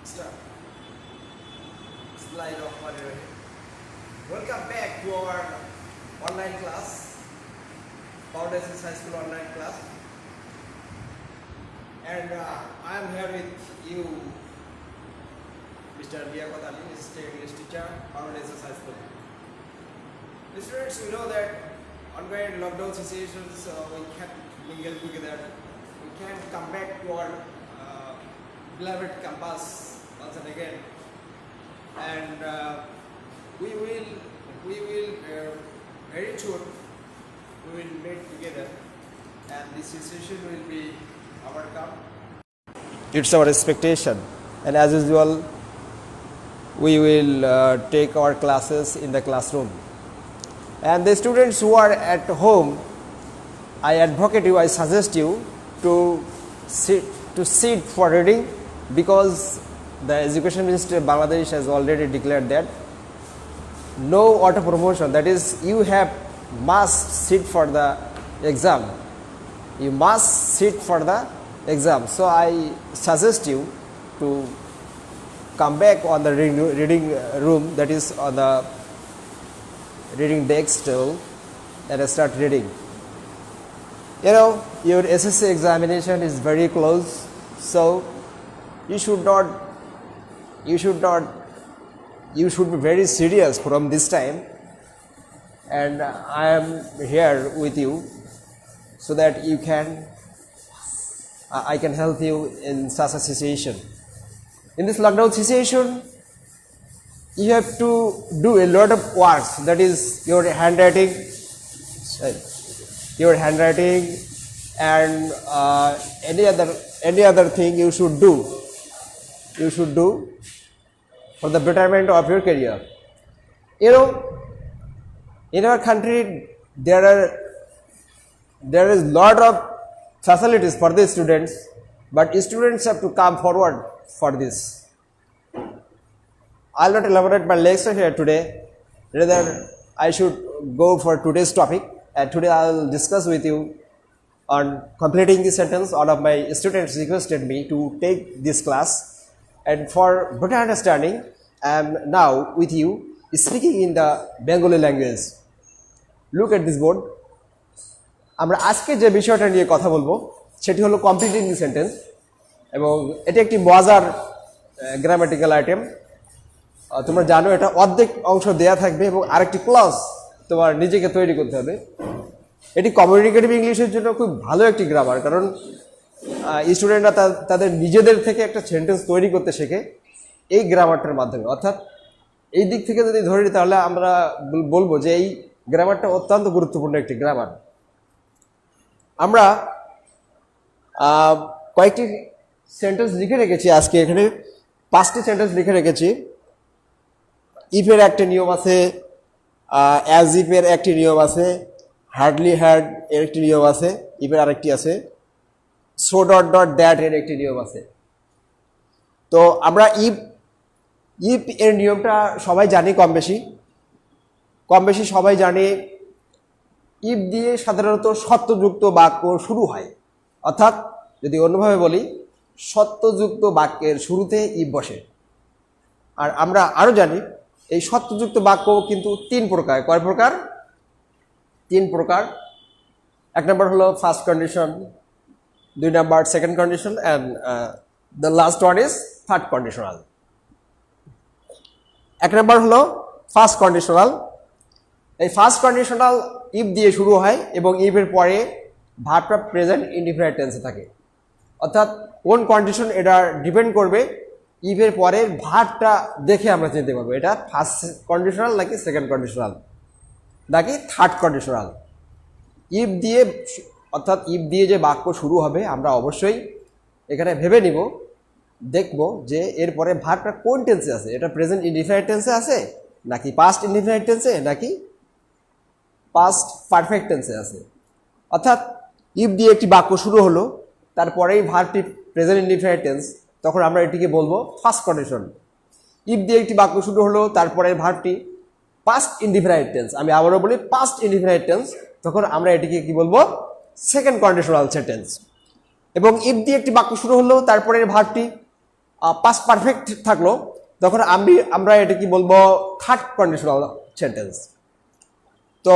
Start. Bismillahirrahmanirrahim. Welcome back to our online class, Foundation High School online class. And I am here with you, Mr. Liaquat Ali, Mr. English teacher, Foundation High School. Students, we know that ongoing lockdown situations, we can't mingle together. We can't come back to our beloved campus once and again, and we will very soon we will meet together, and this situation will be overcome. It's our expectation, and as usual, we will take our classes in the classroom. And the students who are at home, I advocate you, I suggest you to sit for reading, because the Education Ministry of Bangladesh has already declared that no auto promotion, that is, you must sit for the exam. You must sit for the exam. So I suggest you to come back on the reading room, that is on the reading desk table, and start reading. You know, your SSC examination is very close, so you should be very serious from this time, and I am here with you so that I can help you in such a situation. In this lockdown situation, you have to do a lot of works, that is your handwriting and any other thing you should do for the betterment of your career. You know, in our country there is lot of facilities for the students, but students have to come forward for this. I'll not elaborate my lecture here today, rather I should go for today's topic, and today I'll discuss with you on completing the sentence. All of my students requested me to take this class, and for better understanding, I am now with you speaking in the Bengali language. Look at this board. আমরা আজকে যে বিষয়টা নিয়ে কথা বলবো সেটি হলো completing the sentence, এবং এটি একটি মজার গ্রামাটিক্যাল আইটেম। তোমরা জানো এটা অর্ধেক অংশ দেয়া থাকবে এবং আরেকটি ক্লজ তোমার নিজেকে তৈরি করতে হবে। এটি কমিউনিকেটিভ ইংলিশের জন্য খুব ভালো একটি গ্রামার, কারণ স্টুডেন্টরা তাদের নিজেদের থেকে একটা সেন্টেন্স তৈরি করতে শেখে এই গ্রামারটার মাধ্যমে। অর্থাৎ এই দিক থেকে যদি ধরি তাহলে আমরা বলবো যে এই গ্রামারটা অত্যন্ত গুরুত্বপূর্ণ একটি গ্রামার। আমরা কয়েকটি সেন্টেন্স লিখে রেখেছি আজকে, এখানে 5টি সেন্টেন্স লিখে রেখেছি। ইফের একটা নিয়ম আছে, অ্যাজ ইফের একটি নিয়ম আছে, হার্ডলি হ্যাড এর একটি নিয়ম আছে, ইফের আরেকটি আছে, সো ডট ডট দ্যাট এর একটি নিয়ম আছে। তো আমরা ইফ এর নিয়মটা সবাই জানি, কম বেশি সবাই জানি। ইফ দিয়ে সাধারণত সত্যযুক্ত বাক্য শুরু হয়, অর্থাৎ যদি অন্যভাবে বলি, সত্যযুক্ত বাক্যের শুরুতে ইফ বসে। আর আমরা আরও জানি এই সত্যযুক্ত বাক্য কিন্তু 3 প্রকার। কয় প্রকার? 3 প্রকার। 1 নম্বর হলো first condition, 2 number second condition, and the last one is third conditional. 1 নম্বর হলো ফার্স্ট কন্ডিশনাল। এই ফার্স্ট কন্ডিশনাল ইফ দিয়ে শুরু হয় এবং ইফের পরে ভার্বটা প্রেজেন্ট ইনডিফিনিট টেন্সে থাকে। অর্থাৎ কোন কন্ডিশন এটা ডিপেন্ড করবে ইফের পরের ভার্বটা দেখে আমরা চিনতে পারবো এটা ফার্স্ট কন্ডিশনাল নাকি সেকেন্ড কন্ডিশনাল নাকি থার্ড কন্ডিশনাল। ইফ দিয়ে, অর্থাৎ ইফ দিয়ে যে বাক্য শুরু হবে আমরা অবশ্যই এখানে ভেবে নিব, দেখব যে এরপরে ভার্বটা কোন টেন্সে আছে, এটা প্রেজেন্ট ইনডিফিনিট টেন্সে আছে নাকি পাস্ট ইনডিফিনিট টেন্সে নাকি পাস্ট পারফেক্ট টেন্সে আছে। অর্থাৎ ইফ দিয়ে একটি বাক্য শুরু হলো, তারপরেই ভার্বটি প্রেজেন্ট ইনডিফিনিট টেন্স, তখন আমরা এটিকে বলবো ফার্স্ট কন্ডিশন। ইফ দিয়ে একটি বাক্য শুরু হলো, তারপরে ভার্বটি পাস্ট ইনডিফিনিট টেন্স, আমি আবারও বলি পাস্ট ইনডিফিনিট টেন্স, তখন আমরা এটিকে কি বলবো? Second conditional sentence. এবং ইফ দিয়ে একটি বাক্য শুরু হলো, তারপরে ভার্বটি পাস্ট পারফেক্ট থাকলো, তখন আমরা এটা কি বলবো থার্ড কন্ডিশনাল সেন্টেন্স। তো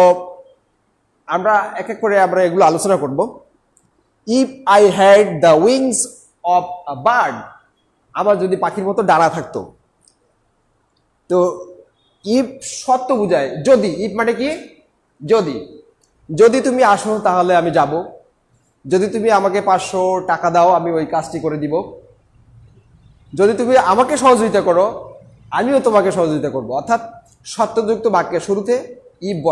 আমরা এক এক করে আমরা এগুলো আলোচনা করব। If I had the wings of a bird, আমার যদি পাখির মতো ডানা থাকতো। তো ইফ সত্য বুঝায়, যদি, ইফ মানে কি যদি, যদি তুমি আসো তাহলে আমি যাব, যদি তুমি আমাকে 500 টাকা দাও আমি ওই কাজটি করে দিব, যদি তুমি আমাকে সহযোগিতা করো আমিও তোমাকে সহযোগিতা করব। অর্থাৎ সত্যযুক্ত বাক্যের শুরুতে ইফ